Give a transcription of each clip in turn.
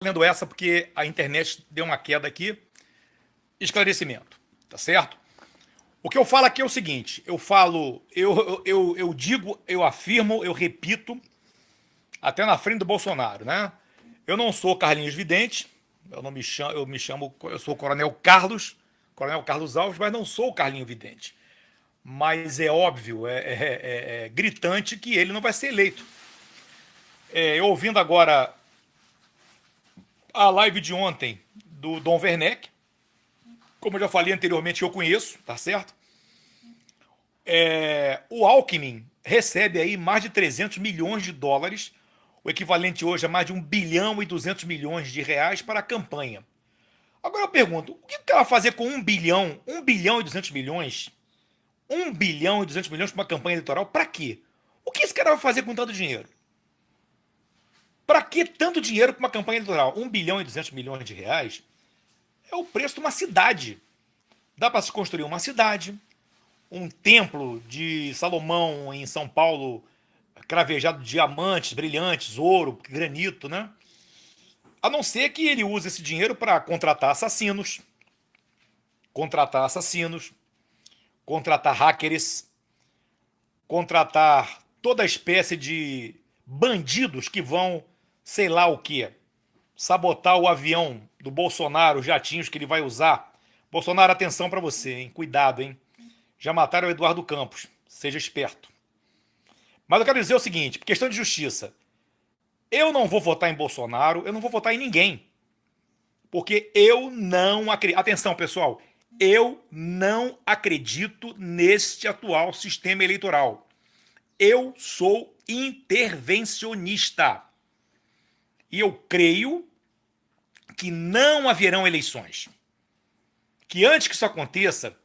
lendo essa porque a internet deu uma queda aqui. Esclarecimento, tá certo? O que eu falo aqui é o seguinte: eu digo, eu afirmo, eu repito, até na frente do Bolsonaro, né? Eu não sou Carlinhos Vidente, eu sou o Coronel Carlos Alves, mas não sou o Carlinho Vidente. Mas é óbvio, é gritante que ele não vai ser eleito. Eu ouvindo agora a live de ontem do Dom Werneck, como eu já falei anteriormente, eu conheço, tá certo? O Alckmin recebe aí mais de 300 milhões de dólares, o equivalente hoje a mais de 1 bilhão e 200 milhões de reais para a campanha. Agora eu pergunto, o que o cara vai fazer com 1 bilhão e 200 milhões? 1 bilhão e 200 milhões para uma campanha eleitoral? Para quê? O que esse cara vai fazer com tanto dinheiro? Para que tanto dinheiro para uma campanha eleitoral? 1 bilhão e 200 milhões de reais é o preço de uma cidade. Dá para se construir uma cidade, um templo de Salomão em São Paulo, cravejado de diamantes, brilhantes, ouro, granito, né? A não ser que ele use esse dinheiro para contratar assassinos, contratar hackers, contratar toda espécie de bandidos que vão, sei lá o que, sabotar o avião do Bolsonaro, os jatinhos que ele vai usar. Bolsonaro, atenção para você, hein? Cuidado, hein? Já mataram o Eduardo Campos. Seja esperto. Mas eu quero dizer o seguinte, questão de justiça. Eu não vou votar em Bolsonaro, eu não vou votar em ninguém. Porque eu não acredito. Atenção, pessoal. Eu não acredito neste atual sistema eleitoral. Eu sou intervencionista. E eu creio que não haverão eleições. Que antes que isso aconteça,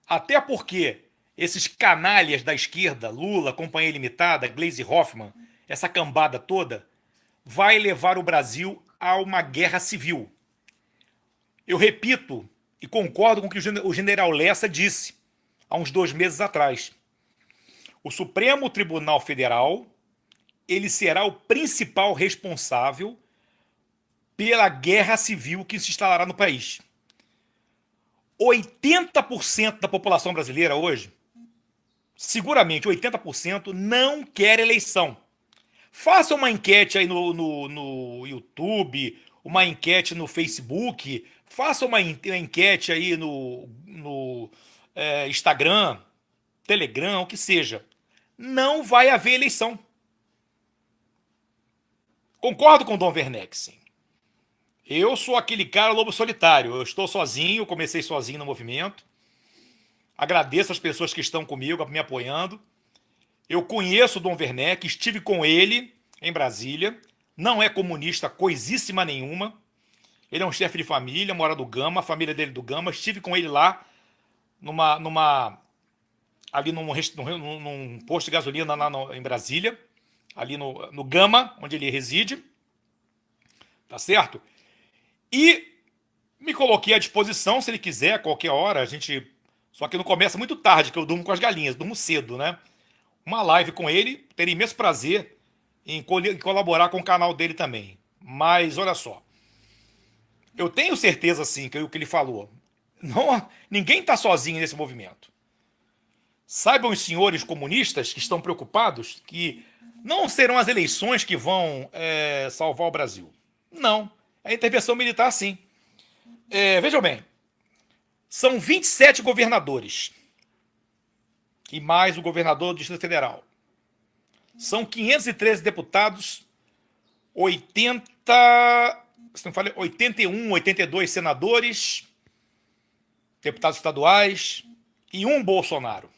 até porque esses canalhas da esquerda, Lula, Companhia Limitada, Gleisi Hoffmann, essa cambada toda, vai levar o Brasil a uma guerra civil. Eu repito e concordo com o que o general Lessa disse há uns 2 meses atrás. O Supremo Tribunal Federal, ele será o principal responsável pela guerra civil que se instalará no país. 80% da população brasileira hoje, seguramente 80%, não quer eleição. Faça uma enquete aí no YouTube, uma enquete no Facebook, faça uma enquete aí no Instagram, Telegram, o que seja. Não vai haver eleição. Concordo com o Dom Werneck, sim. Eu sou aquele cara lobo solitário. Eu estou sozinho, comecei sozinho no movimento. Agradeço as pessoas que estão comigo, me apoiando. Eu conheço o Dom Werneck, estive com ele em Brasília. Não é comunista coisíssima nenhuma. Ele é um chefe de família, mora do Gama, a família dele do Gama. Estive com ele lá, ali num posto de gasolina em Brasília, ali no Gama, onde ele reside. Tá certo? E me coloquei à disposição, se ele quiser, a qualquer hora. Só que não começa muito tarde, que eu durmo com as galinhas, durmo cedo, né? Uma live com ele, teria imenso prazer em colaborar com o canal dele também. Mas olha só, eu tenho certeza, sim, que é o que ele falou. Ninguém está sozinho nesse movimento. Saibam os senhores comunistas que estão preocupados que não serão as eleições que vão salvar o Brasil. Não. É a intervenção militar, sim. Vejam bem, são 27 governadores e mais o governador do Distrito Federal. São 513 deputados, 81, 82 senadores, deputados estaduais e um Bolsonaro.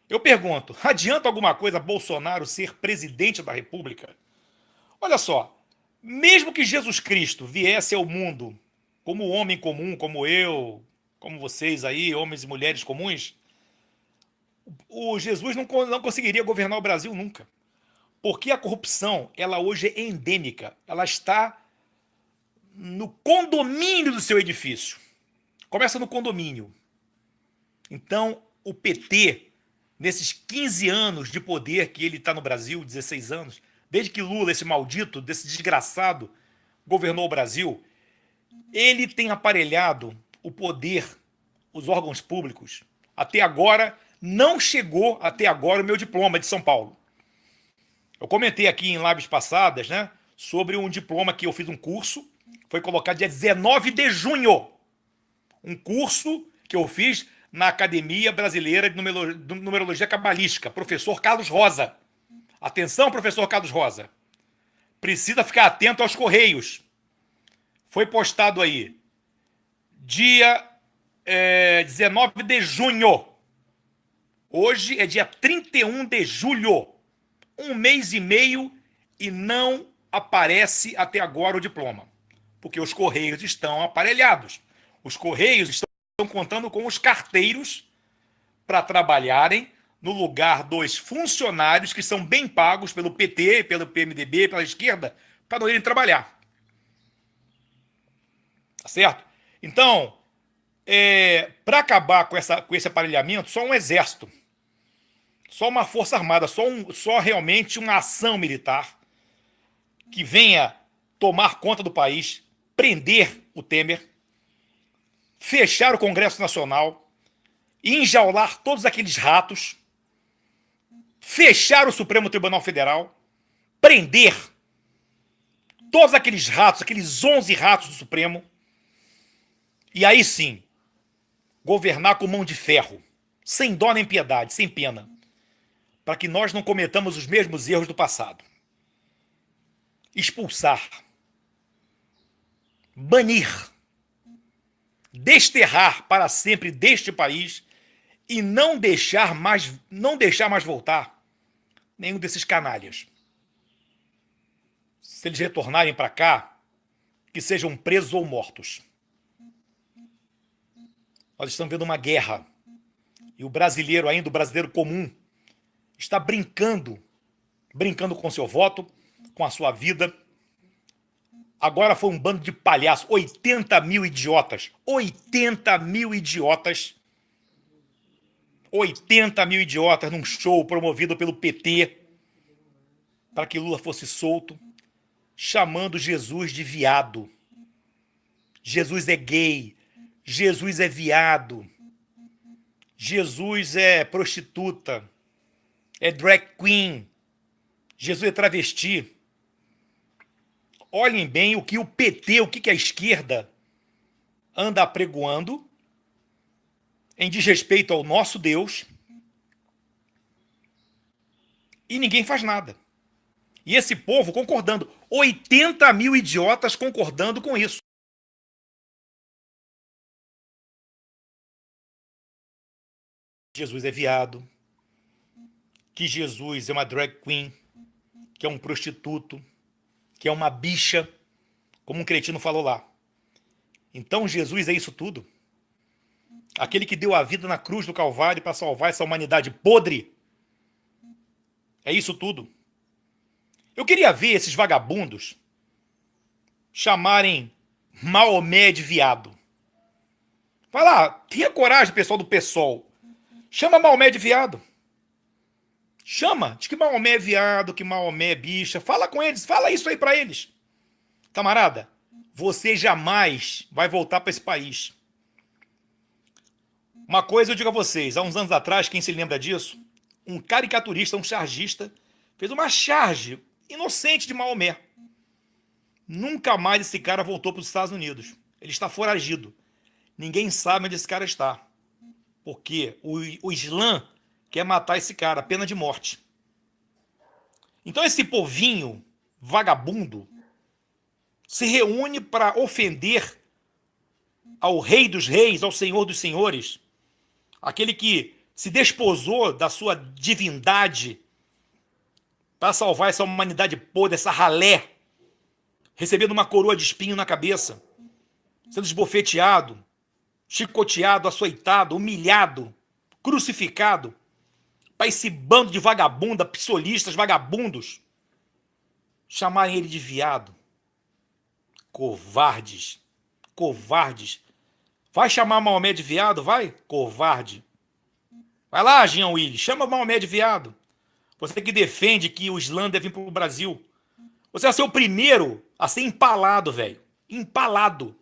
Eu pergunto, adianta alguma coisa Bolsonaro ser presidente da República? Olha só, mesmo que Jesus Cristo viesse ao mundo como homem comum, como eu, como vocês aí, homens e mulheres comuns, o Jesus não conseguiria governar o Brasil nunca. Porque a corrupção, ela hoje é endêmica. Ela está no condomínio do seu edifício. Começa no condomínio. Então, o PT, nesses 15 anos de poder que ele está no Brasil, 16 anos, desde que Lula, esse maldito, desse desgraçado, governou o Brasil, ele tem aparelhado o poder, os órgãos públicos. Até agora, não chegou até agora o meu diploma de São Paulo. Eu comentei aqui em lives passadas, né, sobre um diploma que eu fiz um curso, foi colocado dia 19 de junho. Um curso que eu fiz na Academia Brasileira de Numerologia Cabalística, professor Carlos Rosa. Atenção, professor Carlos Rosa. Precisa ficar atento aos correios. Foi postado aí, dia 19 de junho. Hoje é dia 31 de julho. Um mês e meio e não aparece até agora o diploma. Porque os correios estão aparelhados. Os correios estão contando com os carteiros para trabalharem no lugar dos funcionários que são bem pagos pelo PT, pelo PMDB, pela esquerda, para não irem trabalhar. Tá certo? Então, para acabar com esse aparelhamento, só um exército, só uma força armada, só realmente uma ação militar que venha tomar conta do país, prender o Temer, fechar o Congresso Nacional, enjaular todos aqueles ratos, fechar o Supremo Tribunal Federal, prender todos aqueles ratos, aqueles 11 ratos do Supremo, e aí sim, governar com mão de ferro, sem dó nem piedade, sem pena, para que nós não cometamos os mesmos erros do passado. Expulsar, banir, desterrar para sempre deste país e não deixar mais voltar nenhum desses canalhas. Se eles retornarem para cá, que sejam presos ou mortos. Nós estamos vendo uma guerra. E o brasileiro, ainda o brasileiro comum, está brincando com seu voto, com a sua vida. Agora foi um bando de palhaços, 80 mil idiotas. 80 mil idiotas. 80 mil idiotas num show promovido pelo PT para que Lula fosse solto, chamando Jesus de viado. Jesus é gay. Jesus é viado. Jesus é prostituta. É drag queen. Jesus é travesti. Olhem bem o que o PT, o que a esquerda anda apregoando em desrespeito ao nosso Deus, e ninguém faz nada. E esse povo concordando. 80 mil idiotas concordando com isso. Jesus é viado, que Jesus é uma drag queen, que é um prostituto, que é uma bicha, como um cretino falou lá. Então Jesus é isso tudo? Aquele que deu a vida na cruz do Calvário para salvar essa humanidade podre? É isso tudo? Eu queria ver esses vagabundos chamarem Maomé de viado. Vai lá, tenha coragem, pessoal do PSOL. Chama Maomé de viado. Chama. Diz que Maomé é viado, que Maomé é bicha. Fala com eles, fala isso aí pra eles. Camarada, você jamais vai voltar para esse país. Uma coisa eu digo a vocês, há uns anos atrás, quem se lembra disso? Um caricaturista, um chargista, fez uma charge inocente de Maomé. Nunca mais esse cara voltou para os Estados Unidos. Ele está foragido. Ninguém sabe onde esse cara está. Porque o Islã quer matar esse cara, pena de morte. Então esse povinho vagabundo se reúne para ofender ao Rei dos Reis, ao Senhor dos Senhores, aquele que se desposou da sua divindade para salvar essa humanidade podre, essa ralé, recebendo uma coroa de espinho na cabeça, sendo esbofeteado, chicoteado, açoitado, humilhado, crucificado, para esse bando de vagabunda, psolistas, vagabundos, chamarem ele de viado. Covardes. Covardes. Vai chamar Maomé de viado? Vai? Covarde. Vai lá, Jean Willis, chama Maomé de viado. Você que defende que o Islã deve vir para o Brasil. Você vai ser o primeiro a ser empalado, velho. Empalado.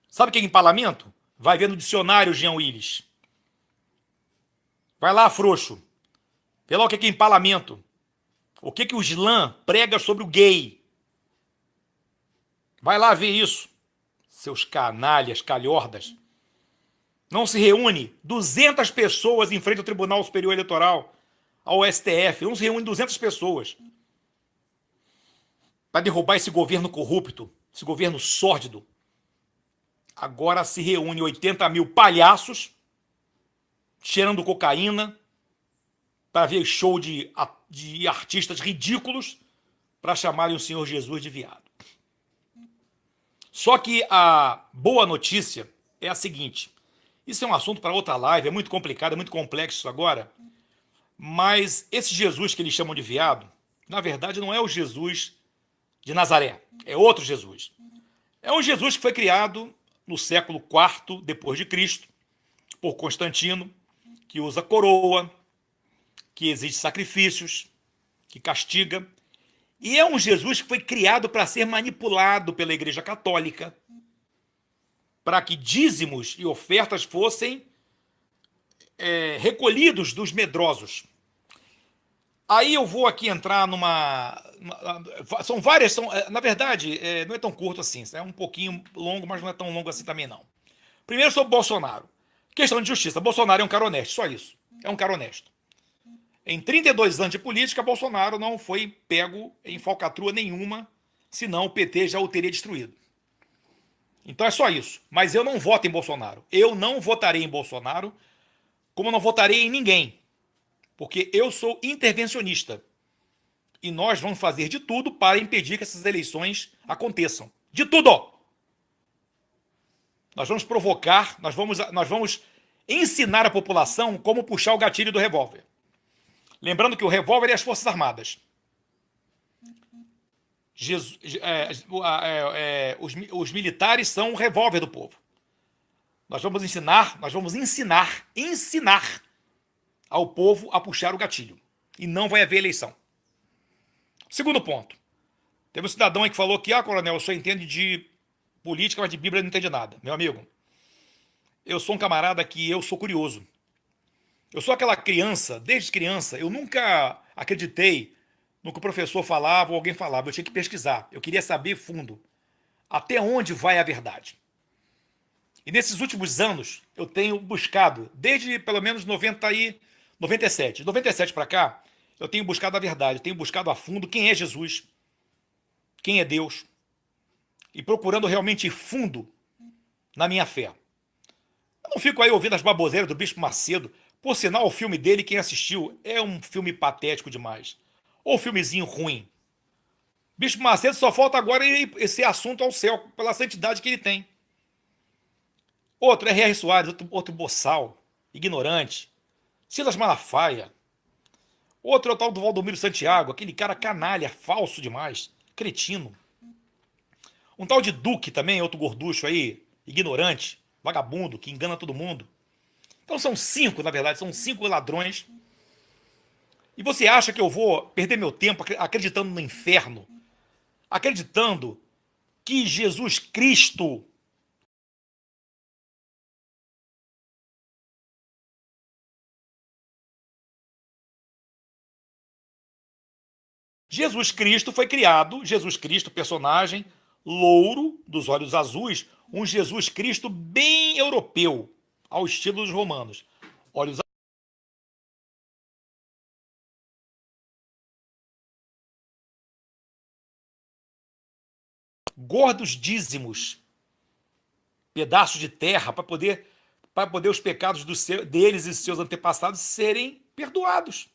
Sabe o que é empalamento? Vai ver no dicionário, Jean Willis. Vai lá, frouxo. Vê lá o que é empalamento. O que o Islã prega sobre o gay. Vai lá ver isso. Seus canalhas, calhordas. Não se reúne 200 pessoas em frente ao Tribunal Superior Eleitoral, ao STF. Não se reúne 200 pessoas para derrubar esse governo corrupto, esse governo sórdido. Agora se reúne 80 mil palhaços cheirando cocaína para ver show de artistas ridículos para chamarem o Senhor Jesus de viado. Só que a boa notícia é a seguinte: isso é um assunto para outra live, é muito complicado, é muito complexo isso agora, mas esse Jesus que eles chamam de viado, na verdade não é o Jesus de Nazaré, é outro Jesus. É um Jesus que foi criado no século IV depois de Cristo, por Constantino, que usa coroa, que exige sacrifícios, que castiga. E é um Jesus que foi criado para ser manipulado pela Igreja Católica, para que dízimos e ofertas fossem recolhidos dos medrosos. Aí eu vou aqui entrar são várias, na verdade, não é tão curto assim, é um pouquinho longo, mas não é tão longo assim também não. Primeiro sobre Bolsonaro. Questão de justiça. Bolsonaro é um cara honesto, só isso. É um cara honesto. Em 32 anos de política, Bolsonaro não foi pego em falcatrua nenhuma, senão o PT já o teria destruído. Então é só isso. Mas eu não voto em Bolsonaro. Eu não votarei em Bolsonaro, como eu não votarei em ninguém. Porque eu sou intervencionista. E nós vamos fazer de tudo para impedir que essas eleições aconteçam. De tudo! Nós vamos provocar, nós vamos ensinar a população como puxar o gatilho do revólver. Lembrando que o revólver é as Forças Armadas. Os militares são o revólver do povo. Nós vamos ensinar ao povo a puxar o gatilho. E não vai haver eleição. Segundo ponto. Teve um cidadão aí que falou que, coronel, eu só entendo de política, mas de Bíblia não entende nada. Meu amigo, eu sou um camarada que eu sou curioso. Eu sou aquela criança, desde criança, eu nunca acreditei no que o professor falava ou alguém falava. Eu tinha que pesquisar. Eu queria saber fundo até onde vai a verdade. E nesses últimos anos, eu tenho buscado, desde pelo menos 97. De 97 para cá, eu tenho buscado a verdade. Eu tenho buscado a fundo quem é Jesus, quem é Deus. E procurando realmente ir fundo na minha fé. Eu não fico aí ouvindo as baboseiras do Bispo Macedo. Por sinal, o filme dele, quem assistiu, é um filme patético demais. Ou filmezinho ruim. Bispo Macedo só falta agora esse assunto ao céu, pela santidade que ele tem. Outro, R.R. Soares, outro boçal, ignorante. Silas Malafaia. Outro é o tal do Valdomiro Santiago, aquele cara canalha, falso demais, cretino. Um tal de Duque também, outro gorducho aí, ignorante, vagabundo, que engana todo mundo. Então são 5, na verdade, são 5 ladrões. E você acha que eu vou perder meu tempo acreditando no inferno? Acreditando que Jesus Cristo foi criado, Jesus Cristo, personagem, louro, dos olhos azuis, um Jesus Cristo bem europeu, ao estilo dos romanos. Olhos gordos dízimos, pedaços de terra para poder os pecados deles e seus antepassados serem perdoados.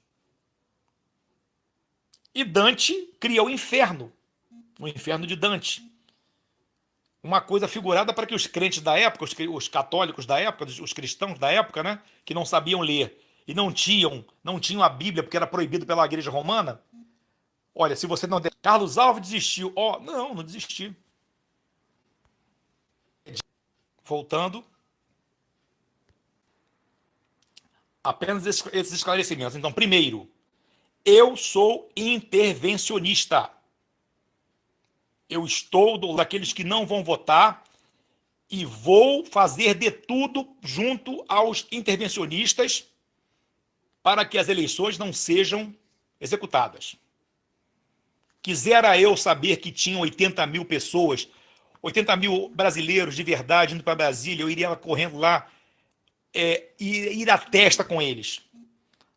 E Dante cria o inferno de Dante. Uma coisa figurada para que os crentes da época, os católicos da época, os cristãos da época, né, que não sabiam ler e não tinham a Bíblia porque era proibido pela Igreja Romana. Olha, se você não... Carlos Alves desistiu. Não desisti. Voltando. Apenas esses esclarecimentos. Então, primeiro, eu sou intervencionista. eu estou daqueles que não vão votar e vou fazer de tudo junto aos intervencionistas para que as eleições não sejam executadas. Quisera eu saber que tinham 80 mil pessoas, 80 mil brasileiros de verdade indo para Brasília, eu iria correndo lá e ir à testa com eles.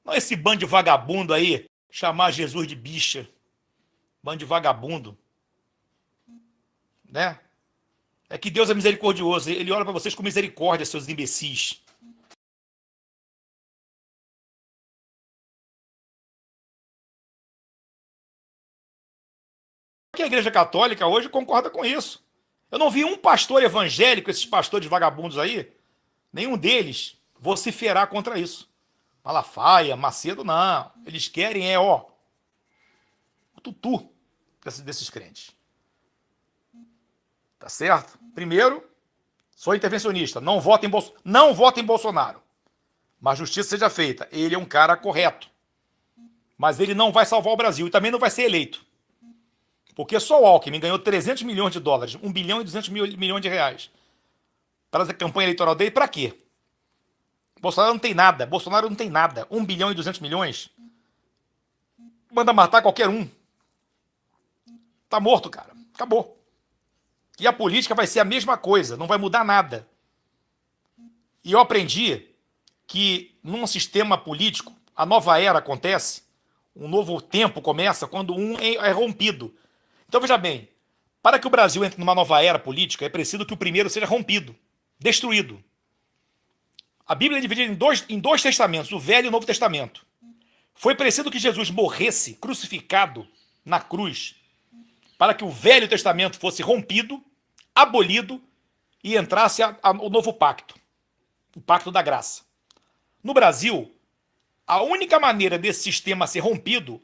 Não esse bando de vagabundo aí, chamar Jesus de bicha. Bando de vagabundo. Né? É que Deus é misericordioso. Ele olha para vocês com misericórdia, seus imbecis. Que a Igreja Católica hoje concorda com isso. Eu não vi um pastor evangélico, esses pastores vagabundos aí, nenhum deles vociferar contra isso. Malafaia, Macedo, não. Eles querem o tutu desses crentes. Tá certo? Primeiro, sou intervencionista. Não voto em Bolsonaro. Mas justiça seja feita. Ele é um cara correto. Mas ele não vai salvar o Brasil e também não vai ser eleito. Porque só o Alckmin ganhou 300 milhões de dólares, 1 bilhão e 200 milhões de reais. Para a campanha eleitoral dele, para quê? Bolsonaro não tem nada. 1 bilhão e 200 milhões. Manda matar qualquer um. Tá morto, cara. Acabou. E a política vai ser a mesma coisa. Não vai mudar nada. E eu aprendi que num sistema político, a nova era acontece, um novo tempo começa quando um é rompido. Então, veja bem, para que o Brasil entre numa nova era política, é preciso que o primeiro seja rompido, destruído. A Bíblia é dividida em dois testamentos, o Velho e o Novo Testamento. Foi preciso que Jesus morresse crucificado na cruz para que o Velho Testamento fosse rompido, abolido e entrasse o novo pacto, o pacto da graça. No Brasil, a única maneira desse sistema ser rompido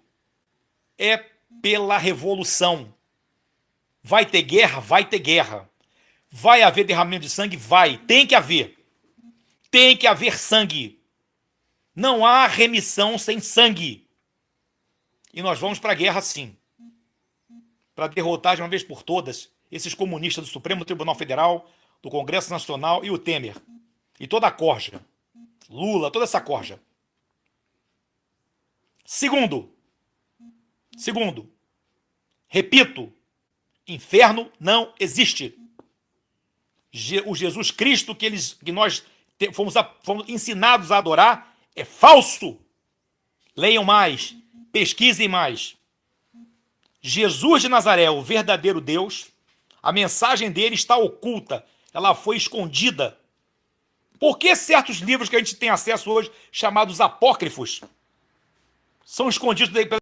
é pela revolução. Vai ter guerra? Vai ter guerra. Vai haver derramamento de sangue? Vai. Tem que haver. Tem que haver sangue. Não há remissão sem sangue. E nós vamos para a guerra sim. Para derrotar de uma vez por todas esses comunistas do Supremo Tribunal Federal, do Congresso Nacional e o Temer. E toda a corja. Lula, toda essa corja. Segundo, repito, inferno não existe. O Jesus Cristo que nós fomos ensinados a adorar é falso. Leiam mais, pesquisem mais. Jesus de Nazaré, o verdadeiro Deus, a mensagem dele está oculta, ela foi escondida. Por que certos livros que a gente tem acesso hoje, chamados apócrifos, são escondidos